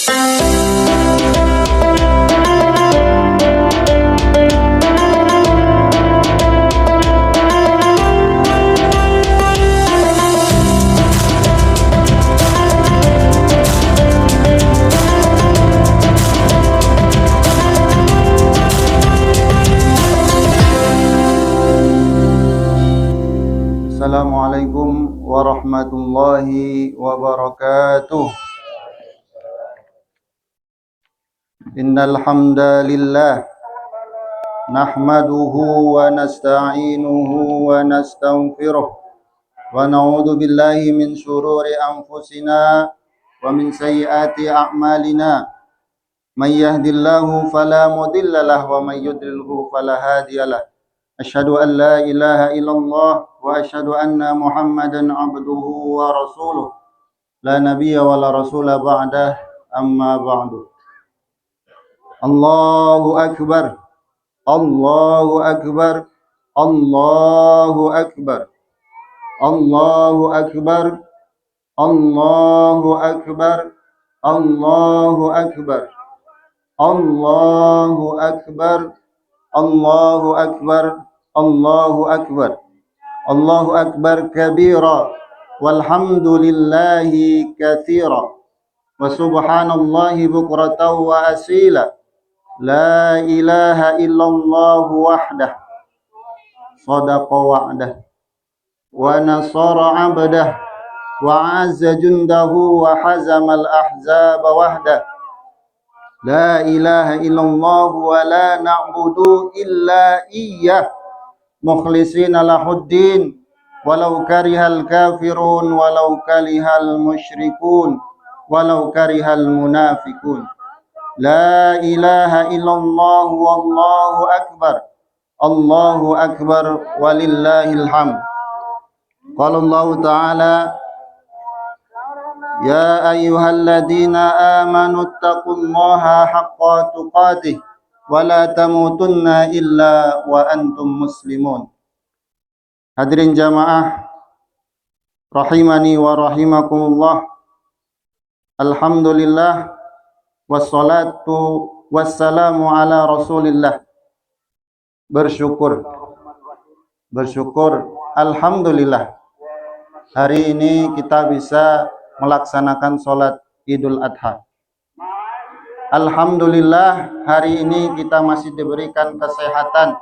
Assalamualaikum warahmatullahi wabarakatuh. Innal hamdalillah nahmaduhu wa nasta'inuhu wa nastaghfiruh wa na'udzu billahi min shururi anfusina wa min sayyiati a'malina. May yahdihillahu fala mudilla lahu wa may yudlilhu fala hadiyalah. Asyhadu an la ilaha illallah wa asyhadu anna Muhammadan abduhu wa rasuluh. La nabiyya wa la rasula ba'dah, amma ba'du. Allahu akbar. Allahu akbar. Allahu akbar. Allahu akbar. Allahu akbar. Allahu akbar. Allahu akbar. Allahu akbar. Allahu akbar. Allahu akbar kabira walhamdulillahi katsira wa subhanallahi bukratan wa asila. La ilaha illallah wahdah sadaqa wa'dah wa nasara 'abdah wa 'azza jundahu wa hazamal ahzaba wahdah. La ilaha illallah wa la na'budu illa iyyah mukhlishina lahuddin walau karihal kafirun walau karihal musyrikun walau karihal munafikun. La ilaha illallah wallahu akbar. Allahu akbar walillahil hamd. Qala Allah ta'ala ya ayyuhalladzina amanu taqullaha haqqa tuqatih wa la tamutunna illa wa antum muslimun. Hadirin jamaah rahimani wa rahimakumullah. Alhamdulillah wassalatu wassalamu ala Rasulillah. Bersyukur alhamdulillah hari ini kita bisa melaksanakan sholat Idul Adha. Alhamdulillah hari ini kita masih diberikan kesehatan.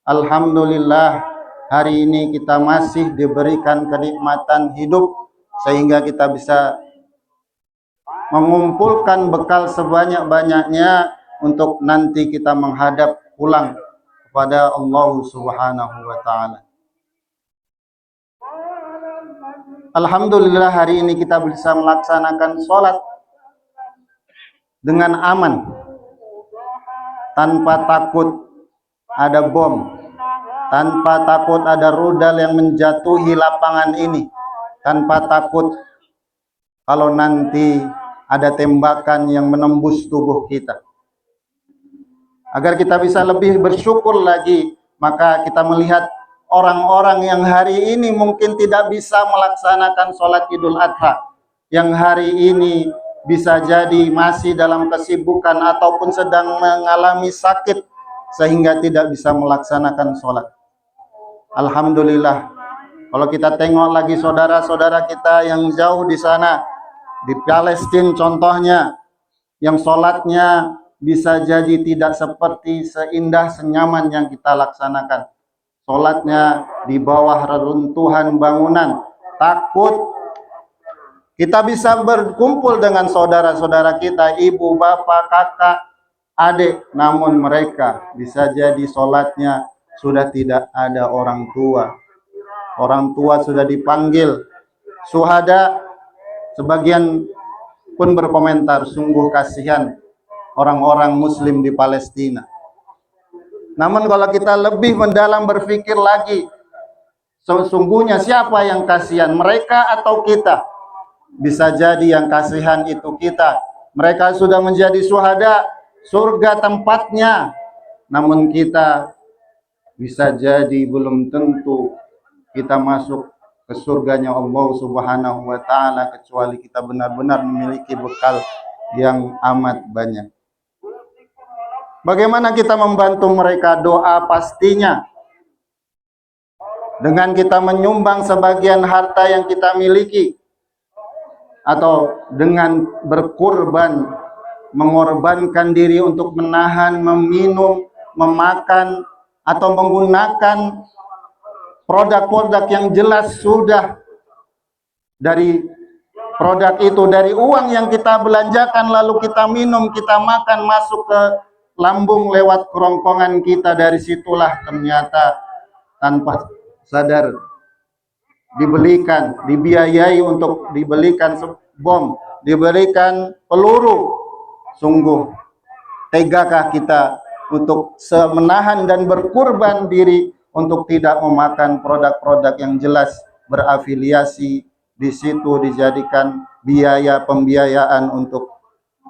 Alhamdulillah hari ini kita masih diberikan kenikmatan hidup sehingga kita bisa mengumpulkan bekal sebanyak-banyaknya untuk nanti kita menghadap pulang kepada Allah Subhanahu wa taala. Alhamdulillah hari ini kita bisa melaksanakan sholat dengan aman, tanpa takut ada bom, tanpa takut ada rudal yang menjatuhi lapangan ini, tanpa takut kalau nanti ada tembakan yang menembus tubuh kita. Agar kita bisa lebih bersyukur lagi, maka kita melihat orang-orang yang hari ini mungkin tidak bisa melaksanakan sholat Idul Adha, yang hari ini bisa jadi masih dalam kesibukan ataupun sedang mengalami sakit sehingga tidak bisa melaksanakan sholat. Alhamdulillah, kalau kita tengok lagi saudara-saudara kita yang jauh di sana, di Palestina contohnya, yang sholatnya bisa jadi tidak seperti seindah senyaman yang kita laksanakan. Sholatnya di bawah reruntuhan bangunan, takut. Kita bisa berkumpul dengan saudara-saudara kita, ibu, bapak, kakak, adik, namun mereka bisa jadi sholatnya sudah tidak ada orang tua. Orang tua sudah dipanggil. Syuhada, sebagian pun berkomentar, sungguh kasihan orang-orang muslim di Palestina. Namun kalau kita lebih mendalam berpikir lagi, sesungguhnya siapa yang kasihan, mereka atau kita? Bisa jadi yang kasihan itu kita. Mereka sudah menjadi syuhada, surga tempatnya. Namun kita bisa jadi belum tentu kita masuk ke surganya Allah Subhanahu wa taala kecuali kita benar-benar memiliki bekal yang amat banyak. Bagaimana kita membantu mereka? Doa pastinya. Dengan kita menyumbang sebagian harta yang kita miliki, atau dengan berkurban, mengorbankan diri untuk menahan, meminum, memakan, atau menggunakan produk-produk yang jelas sudah dari produk itu, dari uang yang kita belanjakan lalu kita minum, kita makan, masuk ke lambung lewat kerongkongan kita. Dari situlah ternyata tanpa sadar dibelikan, dibiayai untuk dibelikan bom, diberikan peluru. Sungguh tegakah kita untuk menahan dan berkurban diri untuk tidak memakan produk-produk yang jelas berafiliasi di situ, dijadikan biaya pembiayaan untuk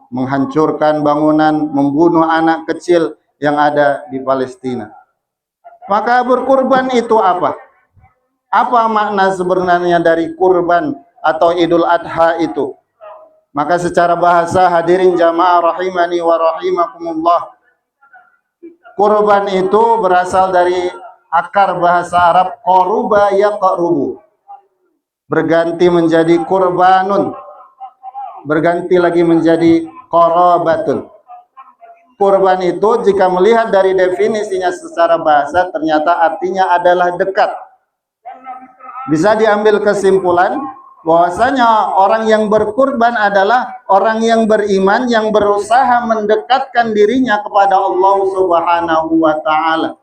menghancurkan bangunan, membunuh anak kecil yang ada di Palestina. Maka berkurban itu apa? Apa makna sebenarnya dari kurban atau Idul Adha itu? Maka secara bahasa, hadirin jamaah rahimani wa rahimakumullah, kurban itu berasal dari akar bahasa Arab qaruba yaqrubu, berganti menjadi kurbanun, berganti lagi menjadi qarabatun. Kurban itu jika melihat dari definisinya secara bahasa, ternyata artinya adalah dekat. Bisa diambil kesimpulan bahwasanya orang yang berkurban adalah orang yang beriman, yang berusaha mendekatkan dirinya kepada Allah Subhanahu wa taala.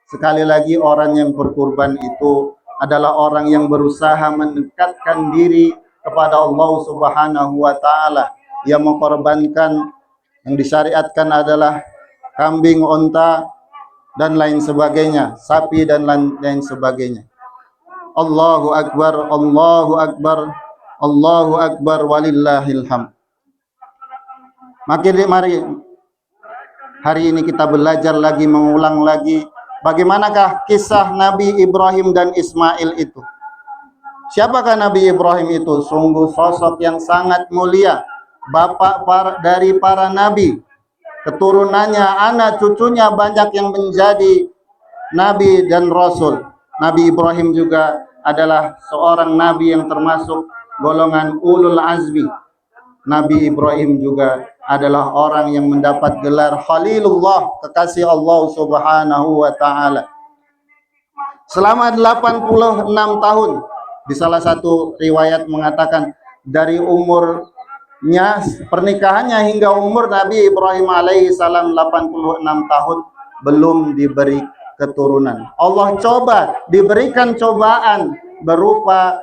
Sekali lagi, orang yang berkurban itu adalah orang yang berusaha mendekatkan diri kepada Allah Subhanahu wa taala. Yang mengkorbankan, yang disyariatkan adalah kambing, unta, dan lain sebagainya, sapi dan lain sebagainya. Allahu Akbar, Allahu Akbar, Allahu Akbar, walillahil hamd. Mari hari ini kita belajar lagi, mengulang lagi, bagaimanakah kisah Nabi Ibrahim dan Ismail itu. Siapakah Nabi Ibrahim itu? Sungguh sosok yang sangat mulia, bapak dari para nabi. Keturunannya, anak cucunya banyak yang menjadi nabi dan rasul. Nabi Ibrahim juga adalah seorang nabi yang termasuk golongan ulul azmi. Nabi Ibrahim juga adalah orang yang mendapat gelar Khalilullah, kekasih Allah Subhanahu wa taala. Selama 86 tahun, di salah satu riwayat mengatakan dari umurnya, pernikahannya hingga umur Nabi Ibrahim alaihissalam 86 tahun belum diberi keturunan. Allah coba, diberikan cobaan berupa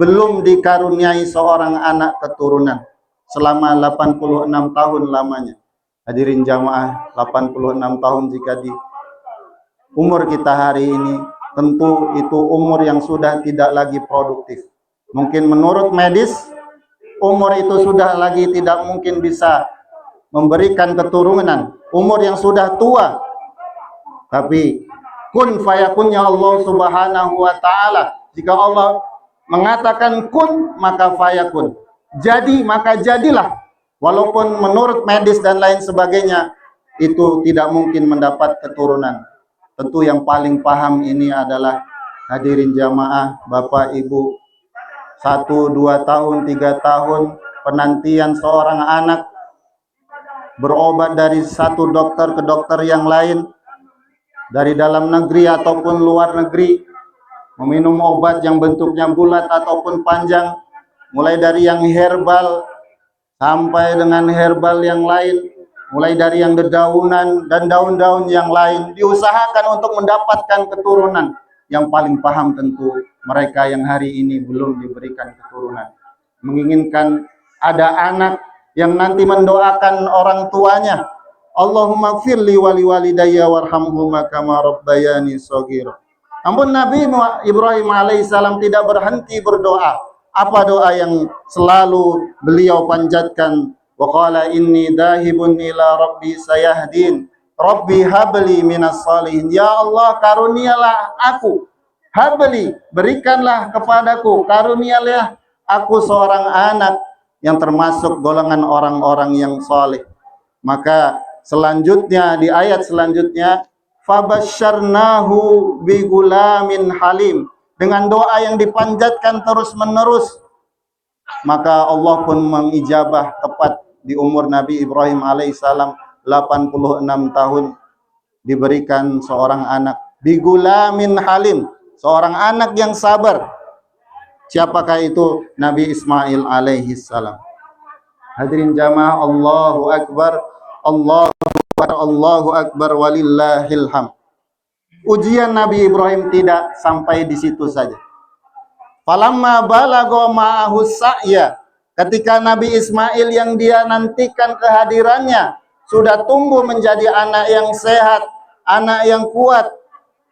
belum dikaruniai seorang anak keturunan selama 86 tahun lamanya. Hadirin jamaah, 86 tahun jika di umur kita hari ini, tentu itu umur yang sudah tidak lagi produktif. Mungkin menurut medis, umur itu sudah lagi tidak mungkin bisa memberikan keturunan. Umur yang sudah tua. Tapi kun fayakunnya Allah Subhanahu wa taala, jika Allah mengatakan kun, maka fayakun. Jadi, maka jadilah. Walaupun menurut medis dan lain sebagainya itu tidak mungkin mendapat keturunan. Tentu yang paling paham ini adalah hadirin jamaah, Bapak Ibu. 1, 2 tahun, 3 tahun penantian seorang anak, berobat dari satu dokter ke dokter yang lain, dari dalam negeri ataupun luar negeri, meminum obat yang bentuknya bulat ataupun panjang, mulai dari yang herbal sampai dengan herbal yang lain, mulai dari yang dedaunan dan daun-daun yang lain, diusahakan untuk mendapatkan keturunan. Yang paling paham tentu mereka yang hari ini belum diberikan keturunan, menginginkan ada anak yang nanti mendoakan orang tuanya, Allahumma gfirli wali walidayya warhamhuma kama rabbayani shaghira. Ampun, Nabi Ibrahim alaihissalam tidak berhenti berdoa. Apa doa yang selalu beliau panjatkan? Wa qala inni dahibun ila rabbi sayahdin. Rabbi habli minas salihin. Ya Allah, karunialah aku. Habli, berikanlah kepadaku, karunialah aku seorang anak yang termasuk golongan orang-orang yang soleh. Maka selanjutnya di ayat selanjutnya, fabasyarnahu bigulamin halim, dengan doa yang dipanjatkan terus-menerus, maka Allah pun mengijabah tepat di umur Nabi Ibrahim alaihissalam 86 tahun, diberikan seorang anak bigulamin halim, seorang anak yang sabar. Siapakah itu? Nabi Ismail alaihissalam. Hadirin jamaah, Allahu Akbar, Allahu Akbar, Allahu Akbar, walillahil hamd. Ujian Nabi Ibrahim tidak sampai di situ saja. Falamma balagha ma'ahu sa'ya, ketika Nabi Ismail yang dia nantikan kehadirannya sudah tumbuh menjadi anak yang sehat, anak yang kuat.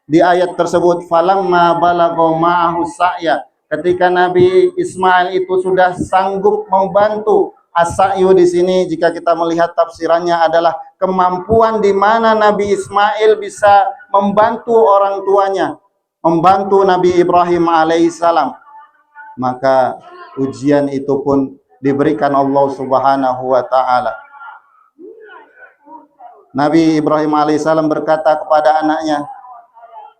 Di ayat tersebut, falamma balagha ma'ahu sa'ya, ketika Nabi Ismail itu sudah sanggup membantu. As-sa'yu di sini jika kita melihat tafsirannya adalah kemampuan di mana Nabi Ismail bisa membantu orang tuanya, membantu Nabi Ibrahim alaihissalam. Maka ujian itu pun diberikan Allah Subhanahu wa taala. Nabi Ibrahim alaihissalam berkata kepada anaknya,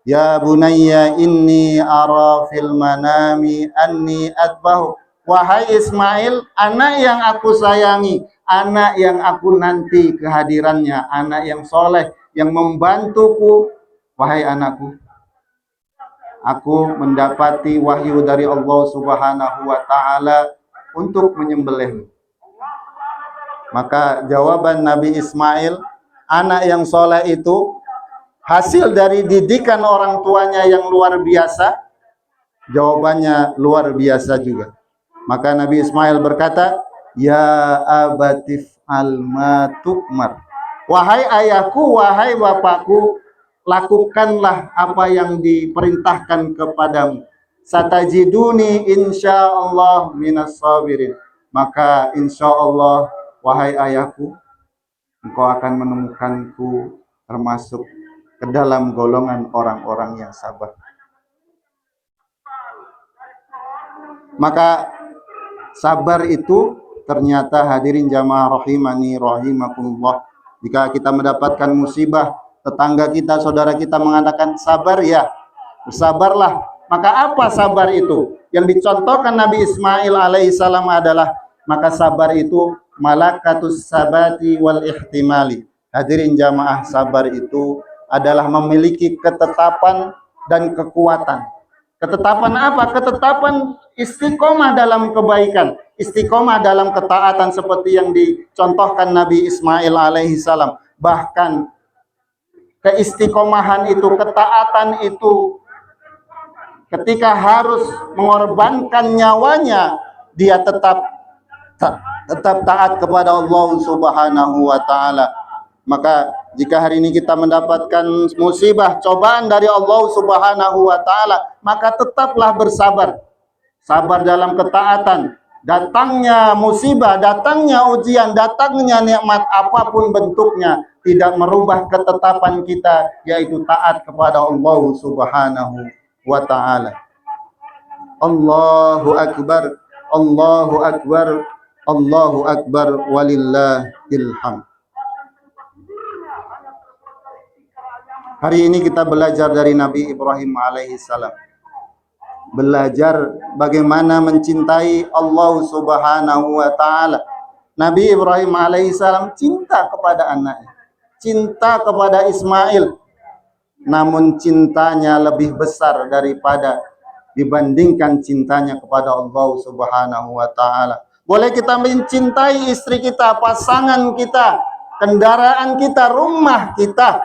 ya bunayya inni ara fil manami anni adbahu. Wahai Ismail, anak yang aku sayangi, anak yang aku nanti kehadirannya, anak yang soleh, yang membantuku. Wahai anakku, aku mendapati wahyu dari Allah Subhanahu wa taala untuk menyembelihmu. Maka jawaban Nabi Ismail, anak yang soleh itu hasil dari didikan orang tuanya yang luar biasa. Jawabannya luar biasa juga. Maka Nabi Ismail berkata, ya abatif alma tu'mar. Wahai ayahku, wahai bapakku, lakukanlah apa yang diperintahkan kepadamu. Satajiduni insyaallah minas sabirin. Maka insyaallah, wahai ayahku, engkau akan menemukanku termasuk ke dalam golongan orang-orang yang sabar. Maka sabar itu ternyata, hadirin jamaah rahimani rahimakumullah, jika kita mendapatkan musibah, tetangga kita, saudara kita mengatakan sabar ya, bersabarlah. Maka apa sabar itu? Yang dicontohkan Nabi Ismail alaihissalam adalah, maka sabar itu malakatus sabati wal ihtimali. Hadirin jamaah, sabar itu adalah memiliki ketetapan dan kekuatan. Ketetapan apa? Ketetapan istiqomah dalam kebaikan, istiqomah dalam ketaatan seperti yang dicontohkan Nabi Ismail alaihissalam. Bahkan keistiqomahan itu, ketaatan itu, ketika harus mengorbankan nyawanya, dia tetap taat kepada Allah Subhanahu wa taala. Maka jika hari ini kita mendapatkan musibah, cobaan dari Allah Subhanahu wa taala, maka tetaplah bersabar. Sabar dalam ketaatan. Datangnya musibah, datangnya ujian, datangnya nikmat apapun bentuknya, tidak merubah ketetapan kita, yaitu taat kepada Allah Subhanahu wa taala. Allahu akbar, Allahu akbar, Allahu akbar, walillahil hamd. Hari ini kita belajar dari Nabi Ibrahim alaihissalam. Belajar bagaimana mencintai Allah Subhanahu wa taala. Nabi Ibrahim alaihissalam cinta kepada anaknya, cinta kepada Ismail. Namun cintanya lebih besar daripada dibandingkan cintanya kepada Allah Subhanahu wa taala. Boleh kita mencintai istri kita, pasangan kita, kendaraan kita, rumah kita,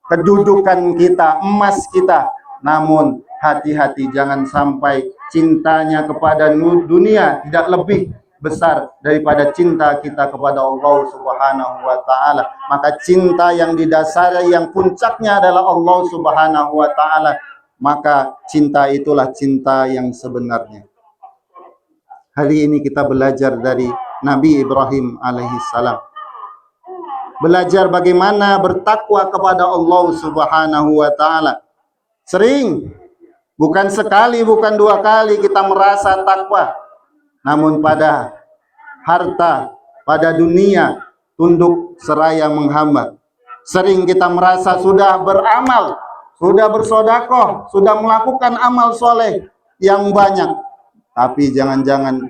kedudukan kita, emas kita. Namun hati-hati, jangan sampai cintanya kepada dunia tidak lebih besar daripada cinta kita kepada Allah Subhanahu wa taala. Maka cinta yang didasari, yang puncaknya adalah Allah Subhanahu wa taala, maka cinta itulah cinta yang sebenarnya. Hari ini kita belajar dari Nabi Ibrahim alaihissalam. Belajar bagaimana bertakwa kepada Allah Subhanahu wa taala. Sering, bukan sekali, bukan dua kali kita merasa takwa. Namun pada harta, pada dunia, tunduk seraya menghamba. Sering kita merasa sudah beramal, sudah bersodakoh, sudah melakukan amal soleh yang banyak, tapi jangan-jangan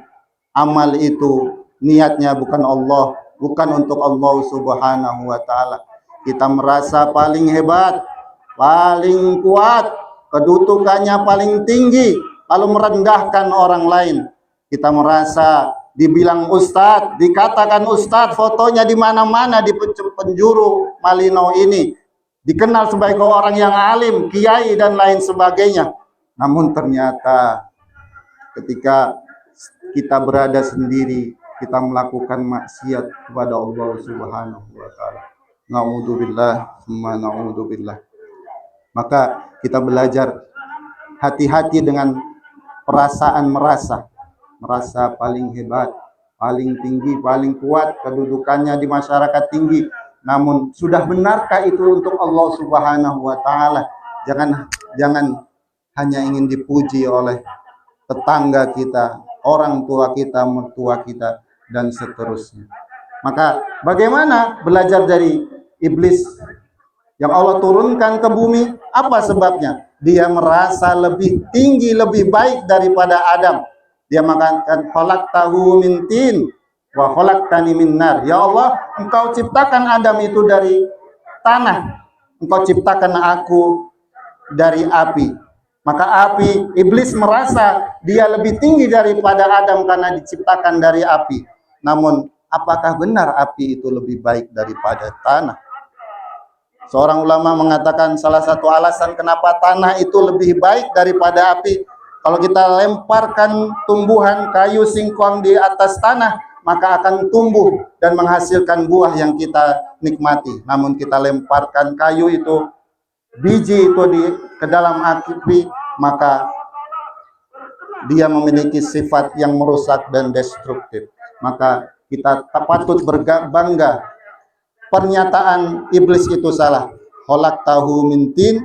amal itu niatnya bukan Allah, bukan untuk Allah Subhanahu wa Ta'ala. Kita merasa paling hebat, paling kuat, kedudukannya paling tinggi, lalu merendahkan orang lain. Kita merasa dibilang ustadz, dikatakan ustadz, fotonya di mana-mana di penjuru Malino ini, dikenal sebagai orang yang alim, kiai dan lain sebagainya. Namun ternyata ketika kita berada sendiri, kita melakukan maksiat kepada Allah Subhanahu wa Ta'ala. Na'udzubillah, summa na'udzubillah. Maka kita belajar hati-hati dengan perasaan merasa paling hebat, paling tinggi, paling kuat, kedudukannya di masyarakat tinggi. Namun sudah benarkah itu untuk Allah Subhanahu wa Ta'ala? Jangan hanya ingin dipuji oleh tetangga kita, orang tua kita, mertua kita, dan seterusnya. Maka bagaimana belajar dari iblis yang Allah turunkan ke bumi? Apa sebabnya? Dia merasa lebih tinggi, lebih baik daripada Adam. Dia mengatakan khalaqtahu min tin wa khalaqtani min nar. Ya Allah, Engkau ciptakan Adam itu dari tanah, Engkau ciptakan aku dari api. Maka api, iblis merasa dia lebih tinggi daripada Adam karena diciptakan dari api. Namun apakah benar api itu lebih baik daripada tanah? Seorang ulama mengatakan salah satu alasan kenapa tanah itu lebih baik daripada api, kalau kita lemparkan tumbuhan kayu singkong di atas tanah, maka akan tumbuh dan menghasilkan buah yang kita nikmati. Namun kita lemparkan kayu itu, biji itu ke dalam api, maka dia memiliki sifat yang merusak dan destruktif. Maka kita patut berbangga. Pernyataan iblis itu salah. Khalaqtahu min tin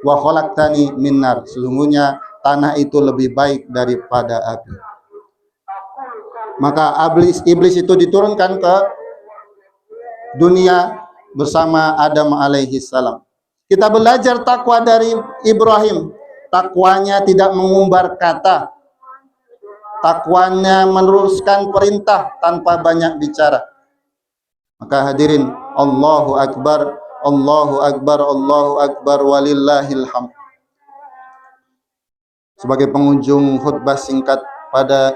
wa khalaqtani min nar. Sesungguhnya tanah itu lebih baik daripada api. Maka iblis itu diturunkan ke dunia bersama Adam alaihi salam. Kita belajar takwa dari Ibrahim. Takwanya tidak mengumbar kata. Takwanya meneruskan perintah tanpa banyak bicara. Maka hadirin, Allahu Akbar, Allahu Akbar, Allahu Akbar, walillahil hamd. Sebagai pengunjung khutbah singkat pada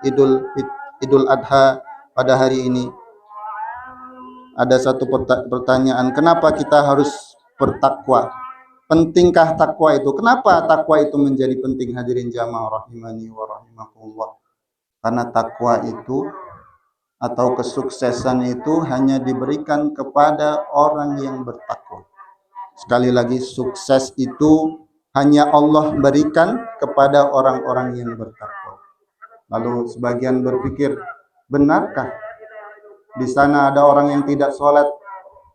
Idul Adha pada hari ini, ada satu pertanyaan, kenapa kita harus bertakwa? Pentingkah takwa itu? Kenapa takwa itu menjadi penting, hadirin jamaah rahimani wa rahimakumullah? Karena takwa itu atau kesuksesan itu hanya diberikan kepada orang yang bertakwa. Sekali lagi, sukses itu hanya Allah berikan kepada orang-orang yang bertakwa. Lalu sebagian berpikir, benarkah di sana ada orang yang tidak sholat,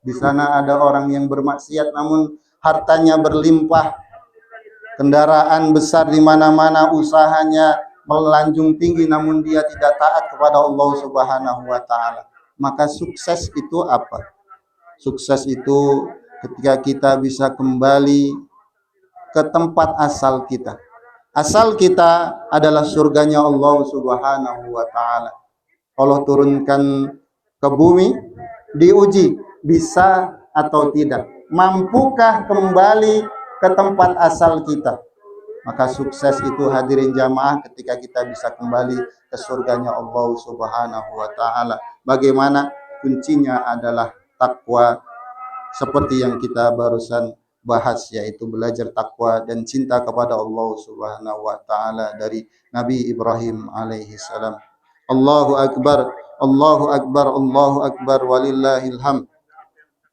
di sana ada orang yang bermaksiat namun hartanya berlimpah, kendaraan besar di mana-mana, usahanya melanjung tinggi namun dia tidak taat kepada Allah Subhanahu wa Ta'ala? Maka sukses itu apa? Sukses itu ketika kita bisa kembali ke tempat asal kita. Asal kita adalah surganya Allah Subhanahu wa Ta'ala. Allah turunkan ke bumi, diuji bisa atau tidak. Mampukah kembali ke tempat asal kita? Maka sukses itu, hadirin jamaah, ketika kita bisa kembali ke surganya Allah Subhanahu wa Ta'ala. Bagaimana? Kuncinya adalah takwa, seperti yang kita barusan bahas, yaitu belajar takwa dan cinta kepada Allah Subhanahu wa Ta'ala dari Nabi Ibrahim alaihi salam. Allahu Akbar, Allahu Akbar, Allahu Akbar, walillahil hamd.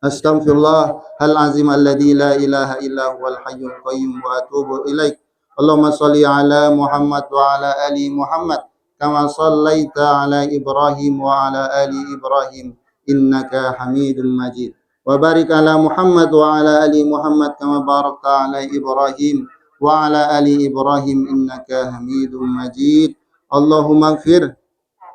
Astaghfirullah al-azim alladzi la ilaha illa huwal hayyul qayyum wa atubu ilaik. Allahumma shalli ala Muhammad wa ala ali Muhammad kama shallaita ala Ibrahim wa ala ali Ibrahim innaka Hamidum Majid. Wa barik ala Muhammad wa ala ali Muhammad kama barakta ala Ibrahim wa ala ali Ibrahim innaka Hamidum Majid. Allahumma ighfir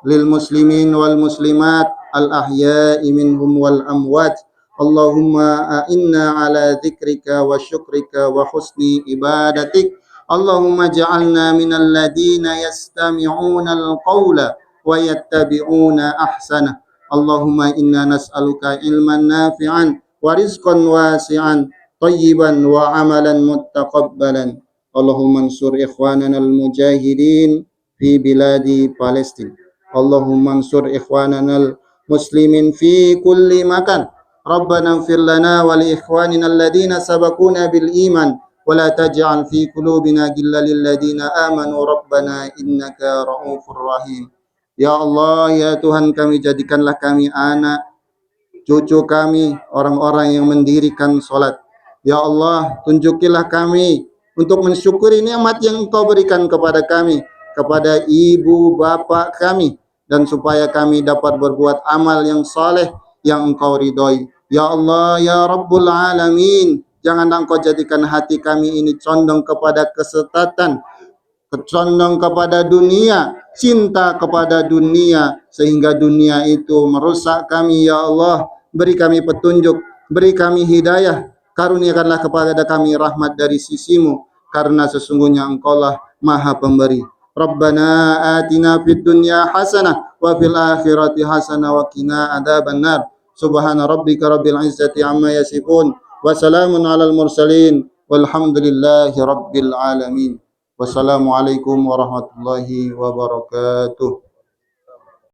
lil muslimin wal muslimat al ahya'i minhum wal amwat. Allahumma a'inna ala dzikrika wa syukrika wa husni ibadatik. Allahumma ja'alna minal ladina yastami'una al-qawla wa yattabi'una ahsana. Allahumma inna nas'aluka ilman nafi'an wa rizqan wasi'an tayyiban wa amalan muttaqabbalan. Allahumma ansur ikhwanana al-mujahidin fi biladi Palestin. Allahumma ansur ikhwanana al-muslimin fi kulli makan. Rabbana ighfir lana wa li ikhwanina alladhina sabaquna bil iman wa la taj'al fi qulubina ghillan lil ladzina amanu rabbana innaka ra'ufur rahim. Ya Allah, ya Tuhan kami, jadikanlah kami anak cucu kami orang-orang yang mendirikan salat. Ya Allah, tunjukilah kami untuk mensyukuri nikmat yang Engkau berikan kepada kami, kepada ibu bapak kami, dan supaya kami dapat berbuat amal yang saleh yang Engkau ridhoi. Ya Allah, ya Rabbul Alamin, janganlah Engkau jadikan hati kami ini condong kepada kesesatan, condong kepada dunia, cinta kepada dunia, sehingga dunia itu merusak kami. Ya Allah, beri kami petunjuk, beri kami hidayah, karuniakanlah kepada kami rahmat dari sisimu, karena sesungguhnya Engkaulah Maha Pemberi. Rabbana atina fid dunya hasanah wa fil akhirati hasanah wa qina adzabannar. Subhana rabbika rabbil izzati amma yasifun wa salamun alal mursalin walhamdulillahi rabbil alamin. Wassalamualaikum warahmatullahi wabarakatuh.